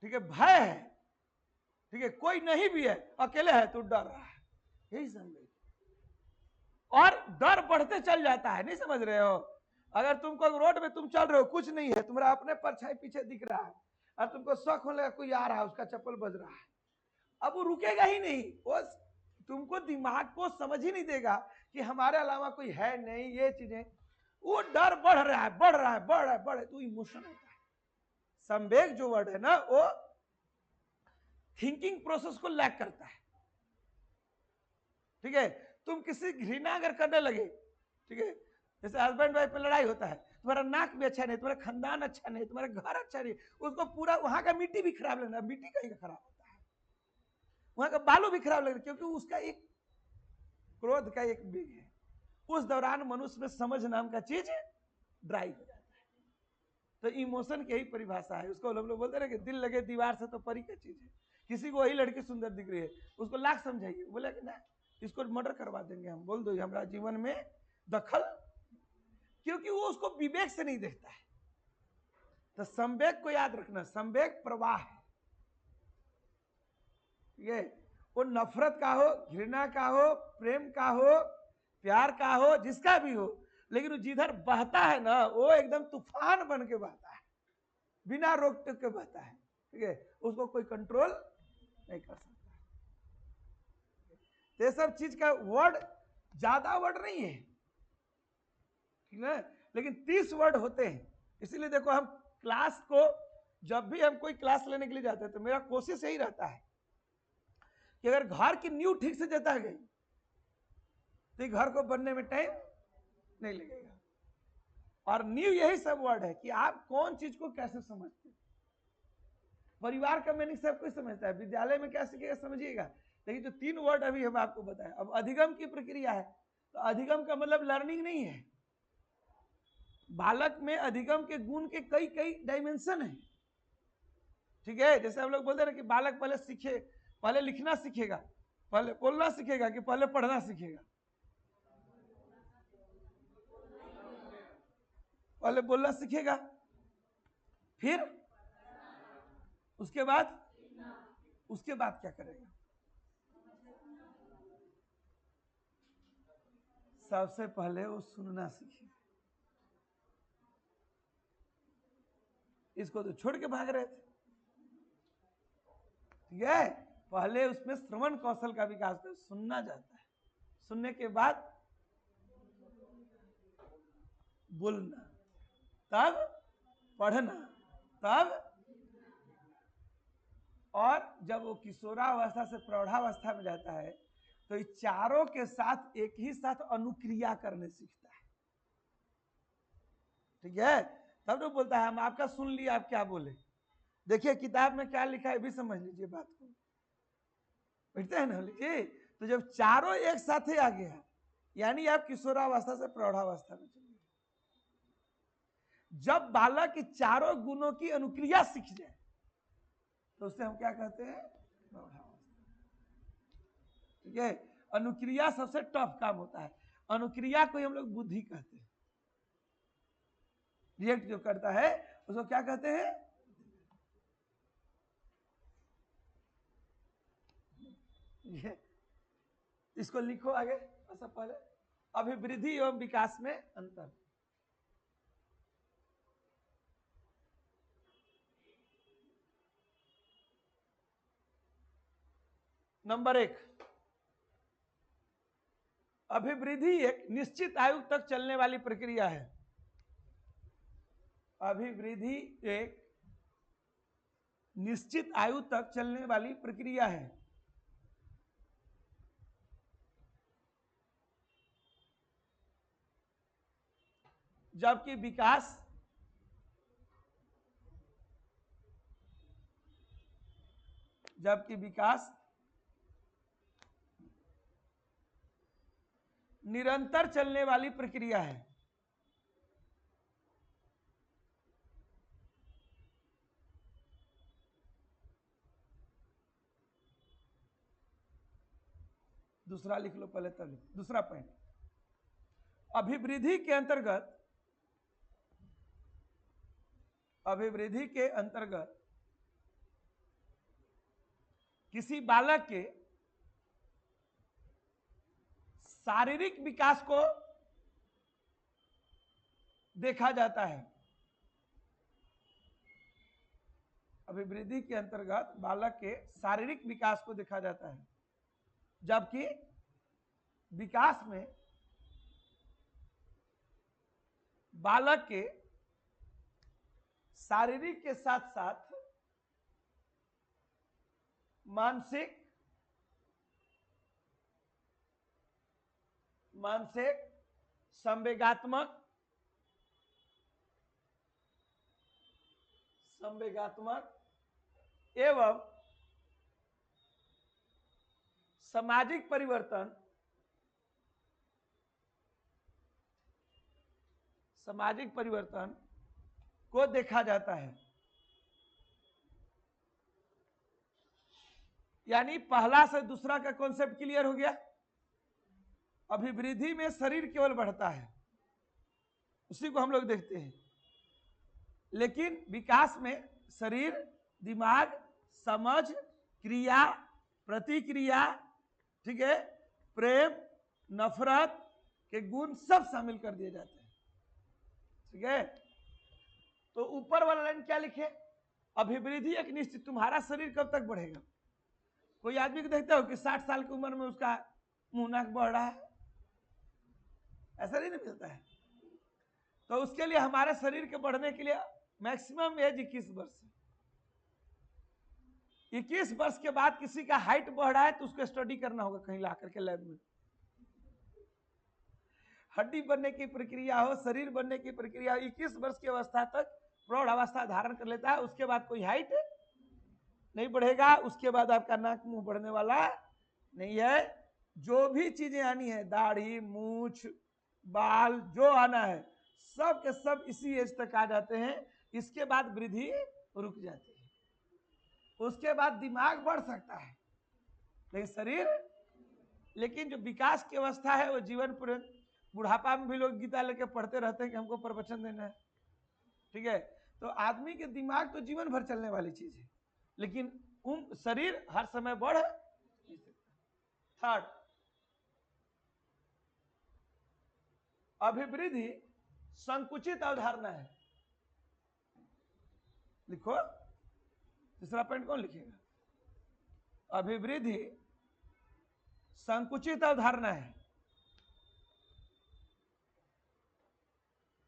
ठीक है, भय है, ठीक है, कोई नहीं भी है, अकेले है तो डर रहा है, यही संवेग। और डर बढ़ते चल जाता है, नहीं समझ रहे हो? अगर तुमको रोड में तुम चल रहे हो, कुछ नहीं है, तुम्हारा अपने परछाई पीछे दिख रहा है और तुमको शौक होने लगा कोई आ रहा है, उसका चप्पल बज रहा है, अब वो रुकेगा ही नहीं, वो तुमको दिमाग को समझ ही नहीं देगा कि हमारे अलावा कोई है नहीं, ये चीजें, वो डर बढ़ रहा है, बढ़ रहा है, बढ़ रहा है, बढ़ रहा है, तो इमोशन होता है। संवेग जो वर्ड है ना, वो थिंकिंग प्रोसेस को लैक करता है, ठीक है। तुम किसी घृणा अगर करने लगे, ठीक है, जैसे हस्बैंड वाइफ में लड़ाई होता है, तुम्हारा नाक भी अच्छा नहीं, तुम्हारा खानदान अच्छा नहीं, तुम्हारा घर अच्छा नहीं, उसको पूरा वहां का मिट्टी भी खराब लगना, मिट्टी कहीं का खराब होता है, वहां का बालू भी खराब लगना, क्योंकि उसका एक क्रोध का एक बीज है। उस दौरान मनुष्य में समझ नाम का चीज ड्राई हो जाता है। तो इमोशन की यही परिभाषा है, उसको हम लोग बोलते हैं कि दिल लगे दीवार से तो परी का चीज है। किसी को वही लड़की सुंदर दिख रही है, उसको लाख समझाइए, बोले कि ना इसको मर्डर करवा देंगे हम, बोल दो हमारा जीवन में दखल, क्योंकि वो उसको विवेक से नहीं देखता है। तो संवेग को याद रखना, संवेग प्रवाह है, ठीक है, वो नफरत का हो, घृणा का हो, प्रेम का हो, प्यार का हो, जिसका भी हो, लेकिन वो जिधर बहता है ना, वो एकदम तूफान बन के बहता है, बिना रोक टोक के बहता है, ठीक है, उसको कोई कंट्रोल नहीं कर सकता। ये सब चीज का वर्ड ज्यादा वर्ड नहीं है, ठीक है, लेकिन 30 वर्ड होते हैं। इसीलिए देखो, हम क्लास को जब भी हम कोई क्लास लेने के लिए जाते हैं तो मेरा कोशिश यही रहता है कि अगर घर की नींव ठीक से जता गई तो घर को बनने में टाइम नहीं लगेगा। और नींव यही सब वर्ड है कि आप कौन चीज को कैसे समझते हैं। परिवार का मीनिंग सब कुछ समझता है, विद्यालय में क्या सीखेगा समझिएगा, लेकिन जो 3 वर्ड अभी हम आपको बताएं। अब अधिगम की प्रक्रिया है, तो अधिगम का मतलब लर्निंग नहीं है। बालक में अधिगम के गुण के कई कई डायमेंशन है, ठीक है। जैसे हम लोग बोलते हैं ना कि बालक पहले सीखे, पहले लिखना सीखेगा, पहले बोलना सीखेगा कि पहले पढ़ना सीखेगा? पहले बोलना सीखेगा, फिर उसके बाद क्या करेगा? सबसे पहले वो सुनना सीखेगा। इसको तो छोड़ के भाग रहे थे, ठीक है। पहले उसमें श्रवण कौशल का विकास होता है, सुनना जाता है, सुनने के बाद बोलना, तब पढ़ना, तब, और जब वो किशोरावस्था से प्रौढ़ावस्था में जाता है तो इस चारों के साथ एक ही साथ अनुक्रिया करने सीखता है, ठीक है। तब तो बोलता है हम आपका सुन लिया, आप क्या बोले, देखिए किताब में क्या लिखा है भी समझ लीजिए बात को, बैठते हैं ना, लीजिए। तो जब चारों एक साथ ही आ गया, यानी आप किशोरावस्था से प्रौढ़ावस्था में चले गए, जब बालक की चारों गुणों की अनुक्रिया सीख जाए तो उसे हम क्या कहते हैं, ठीक है। अनुक्रिया सबसे टफ काम होता है। अनुक्रिया को हम लोग बुद्धि कहते हैं। रिएक्ट जो करता है उसको क्या कहते हैं, इसको लिखो आगे। ऐसा पहले अभिवृद्धि एवं विकास में अंतर। नंबर 1, अभिवृद्धि एक निश्चित आयु तक चलने वाली प्रक्रिया है। अभिवृद्धि एक निश्चित आयु तक चलने वाली प्रक्रिया है। जबकि विकास निरंतर चलने वाली प्रक्रिया है। दूसरा लिख लो पहले, तब दूसरा पॉइंट। अभिवृद्धि के अंतर्गत किसी बालक के शारीरिक विकास को देखा जाता है। अभिवृद्धि के अंतर्गत बालक के शारीरिक विकास को देखा जाता है, जबकि विकास में बालक के शारीरिक के साथ साथ मानसिक संवेगात्मक एवं सामाजिक परिवर्तन को देखा जाता है। यानी पहला से दूसरा का कॉन्सेप्ट क्लियर हो गया। अभिवृद्धि में शरीर केवल बढ़ता है, उसी को हम लोग देखते हैं, लेकिन विकास में शरीर, दिमाग, समझ, क्रिया, प्रतिक्रिया, ठीक है, प्रेम, नफरत के गुण सब शामिल कर दिए जाते हैं। ठीक है, तो ऊपर वाला लाइन क्या लिखे, अभिवृद्धि एक निश्चित, तुम्हारा शरीर कब तक बढ़ेगा। कोई आदमी को देखते हो कि 60 साल की उम्र में उसका मुंह नाक बढ़ रहा है, ऐसा नहीं मिलता है। तो उसके लिए हमारे शरीर के बढ़ने के लिए मैक्सिमम एज 21 वर्ष है। 21 वर्ष के बाद किसी का हाइट बढ़ रहा है तो उसको स्टडी करना होगा कहीं ला करके लैब में। हड्डी बनने की प्रक्रिया हो, शरीर बनने की प्रक्रिया हो, 21 वर्ष की अवस्था तक प्रौढ़ अवस्था धारण कर लेता है, उसके बाद कोई हाइट नहीं बढ़ेगा, उसके बाद आपका नाक मुंह बढ़ने वाला नहीं है। जो भी चीजें आनी है, दाढ़ी, मूछ, बाल, जो आना है सब के सब इसी एज तक आ जाते हैं। इसके बाद वृद्धि रुक जाती है। उसके बाद दिमाग बढ़ सकता है लेकिन शरीर, लेकिन जो विकास की अवस्था है वो जीवन पर्यंत, बुढ़ापा में भी लोग गीता लेके पढ़ते रहते हैं कि हमको प्रवचन देना है। ठीक है, तो आदमी के दिमाग तो जीवन भर चलने वाली चीज है, लेकिन शरीर हर समय बढ़ नहीं सकता। थर्ड, अभिवृद्धि संकुचित अवधारणा है। लिखो, तीसरा पॉइंट कौन लिखेगा, अभिवृद्धि संकुचित अवधारणा है।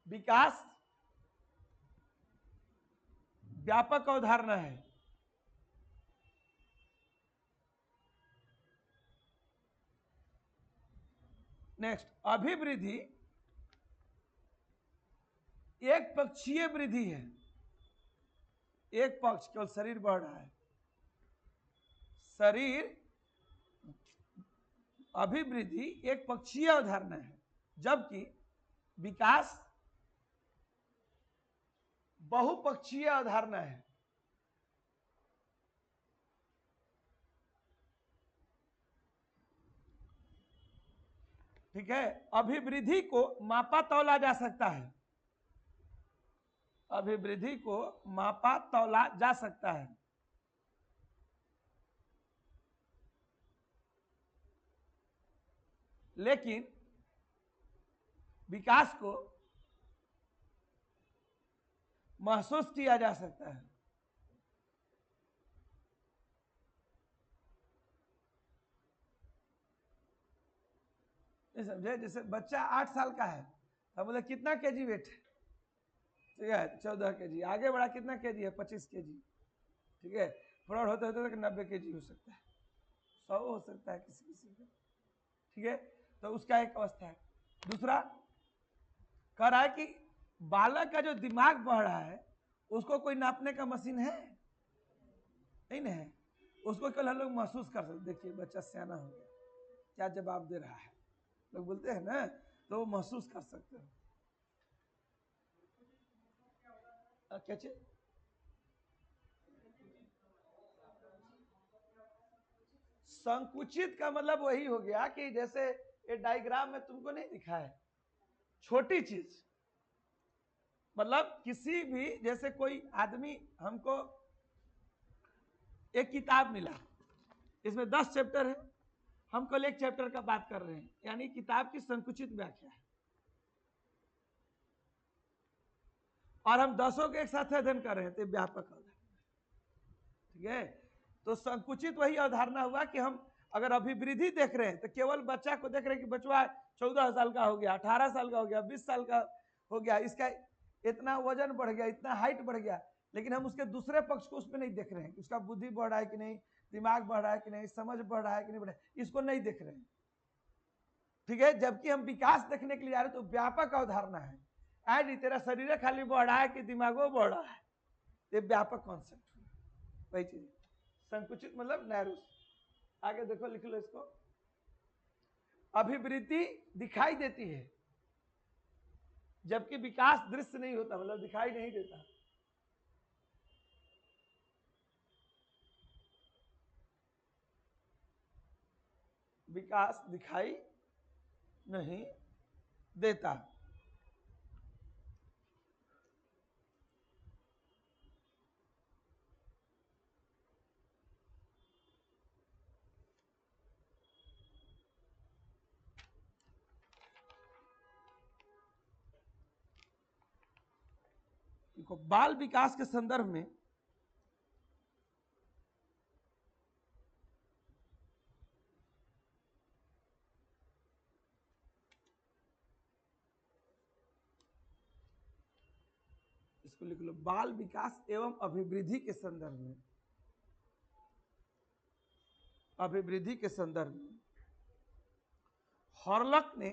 विकास व्यापक अवधारणा है। नेक्स्ट, अभिवृद्धि एक पक्षीय वृद्धि है। एक पक्ष, केवल शरीर बढ़ रहा है। शरीर, अभिवृद्धि एक पक्षीय अवधारणा है, जबकि विकास बहुपक्षीय अवधारणा है। ठीक है, अभिवृद्धि को मापा तौला जा सकता है, अभिवृद्धि को मापा तौला जा सकता है, लेकिन विकास को महसूस किया जा सकता है। समझे, जैसे बच्चा 8 साल का है, अब बोले कितना केजी वेट है, ठीक है 14 केजी, आगे बढ़ा कितना केजी है 25 केजी, ठीक है, प्रौढ़ होते होते तक 90 केजी हो सकता है, 100 हो सकता है किसी किसी का, ठीक है। तो उसका एक अवस्था है। दूसरा कह रहा है कि बालक का जो दिमाग बढ़ रहा है उसको कोई नापने का मशीन है नहीं ना है, उसको केवल हम लोग महसूस कर सकते, देखिए बच्चा सियाना हो गया, क्या जवाब दे रहा है, लोग बोलते हैं ना, तो वो महसूस कर सकते हो। क्या चीज? संकुचित का मतलब वही हो गया कि जैसे ये डायग्राम में तुमको नहीं दिखा है, छोटी चीज, मतलब किसी भी, जैसे कोई आदमी, हमको एक किताब मिला, इसमें 10 चैप्टर है, हम कल एक चैप्टर का बात कर रहे हैं, यानी किताब की संकुचित व्याख्या है, और हम 10 के एक साथ अध्ययन कर रहे हैं, तो व्यापक अवधारणा, ठीक है। तो संकुचित वही अवधारणा हुआ कि हम अगर अभिवृद्धि देख रहे हैं तो केवल बच्चा को देख रहे हैं कि बच्चा 14 साल का हो गया, 18 साल का हो गया, 20 साल का हो गया, इसका इतना वजन बढ़ गया, इतना हाइट बढ़ गया, लेकिन हम उसके दूसरे पक्ष को उसमें नहीं देख रहे हैं, उसका बुद्धि बढ़ रहा है कि नहीं, दिमाग बढ़ रहा है कि नहीं, समझ बढ़ रहा है कि नहीं बढ़ रहा है, इसको नहीं देख रहे हैं, ठीक है। जबकि हम विकास देखने के लिए जा रहे हैं तो व्यापक अवधारणा है, आज तेरा शरीर खाली बढ़ रहा है कि दिमागो बढ़ रहा है, ये व्यापक कॉन्सेप्ट है, वही चीज। संकुचित मतलब नैरोस। आगे देखो, लिख लो इसको। अभिवृद्धि दिखाई देती है जबकि विकास दृश्य नहीं होता, मतलब दिखाई नहीं देता। विकास दिखाई नहीं देता। देखो, बाल विकास के संदर्भ में इसको लिख लो, बाल विकास एवं अभिवृद्धि के संदर्भ में, अभिवृद्धि के संदर्भ में हॉर्लॉक ने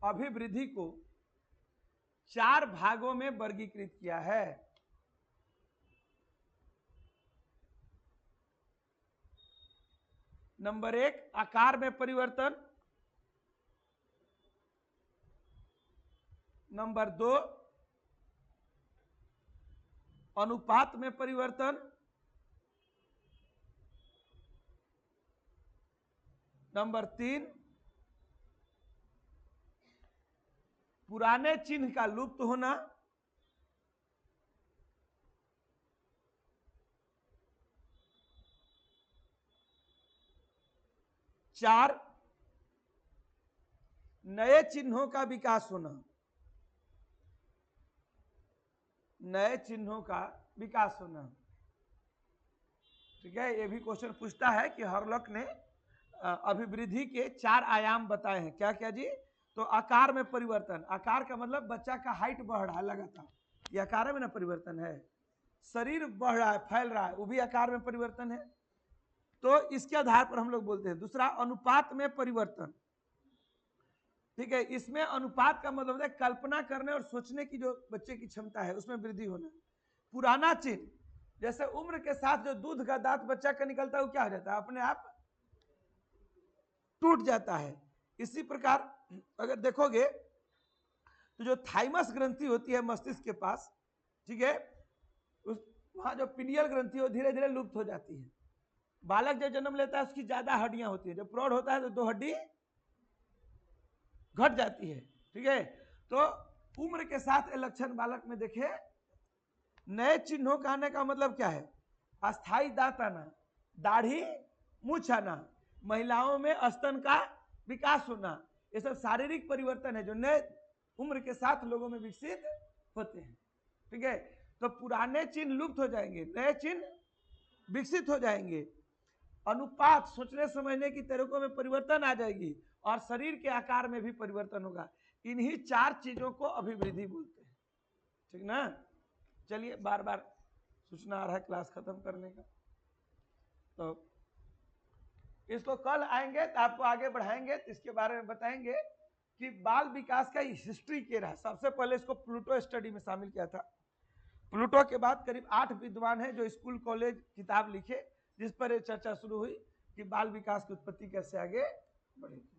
अभिवृद्धि को 4 भागों में वर्गीकृत किया है। नंबर 1, आकार में परिवर्तन। नंबर 2, अनुपात में परिवर्तन। नंबर 3, पुराने चिन्ह का लुप्त होना। चार, नए चिन्हों का विकास होना, नए चिन्हों का विकास होना, ठीक है। ये भी क्वेश्चन पूछता है कि हॉर्लॉक ने अभिवृद्धि के 4 आयाम बताए हैं, क्या क्या जी? तो आकार में परिवर्तन, आकार का मतलब बच्चा का हाइट बढ़ रहा है लगातार, ये आकार में ना परिवर्तन है। शरीर बढ़ रहा है, फैल रहा है, वो भी आकार में परिवर्तन है, तो इसके आधार पर हम लोग बोलते हैं। दूसरा, अनुपात में परिवर्तन, ठीक है, इसमें अनुपात का मतलब है कल्पना करने और सोचने की जो बच्चे की क्षमता है उसमें वृद्धि होना। पुराना चिन्ह, जैसे उम्र के साथ जो दूध का दांत बच्चा का निकलता है वो क्या हो जाता है, अपने आप टूट जाता है। इसी प्रकार अगर देखोगे तो जो थाइमस ग्रंथि होती है मस्तिष्क के पास, ठीक है, उस वहां जो पिनियल ग्रंथि वो धीरे धीरे लुप्त हो जाती है। बालक जब जन्म लेता है उसकी ज्यादा हड्डियां होती है, जब प्रौढ़ होता है तो 2 हड्डी घट जाती है, ठीक है। तो उम्र के साथ ये लक्षण बालक में देखे। नए चिन्हों का आने का मतलब क्या है, अस्थाई दांत आना, दाढ़ी मूछ आना, महिलाओं में स्तन का विकास होना, ये सब शारीरिक परिवर्तन है जो नए उम्र के साथ लोगों में विकसित होते हैं, ठीक है। तो पुराने चिन्ह लुप्त हो जाएंगे, नए चिन्ह विकसित हो जाएंगे, अनुपात सोचने समझने की तरीकों में परिवर्तन आ जाएगी और शरीर के आकार में भी परिवर्तन होगा। इन्हीं 4 चीजों को अभिवृद्धि बोलते हैं, ठीक ना। चलिए, बार बार सूचना आ रहा है क्लास खत्म करने का, तो इसको कल आएंगे तो आपको आगे बढ़ाएंगे, तो इसके बारे में बताएंगे कि बाल विकास का हिस्ट्री क्या रहा। सबसे पहले इसको प्लूटो स्टडी में शामिल किया था। प्लूटो के बाद करीब 8 विद्वान हैं जो स्कूल कॉलेज किताब लिखे, जिस पर यह चर्चा शुरू हुई कि बाल विकास की उत्पत्ति कैसे आगे बढ़ेगी।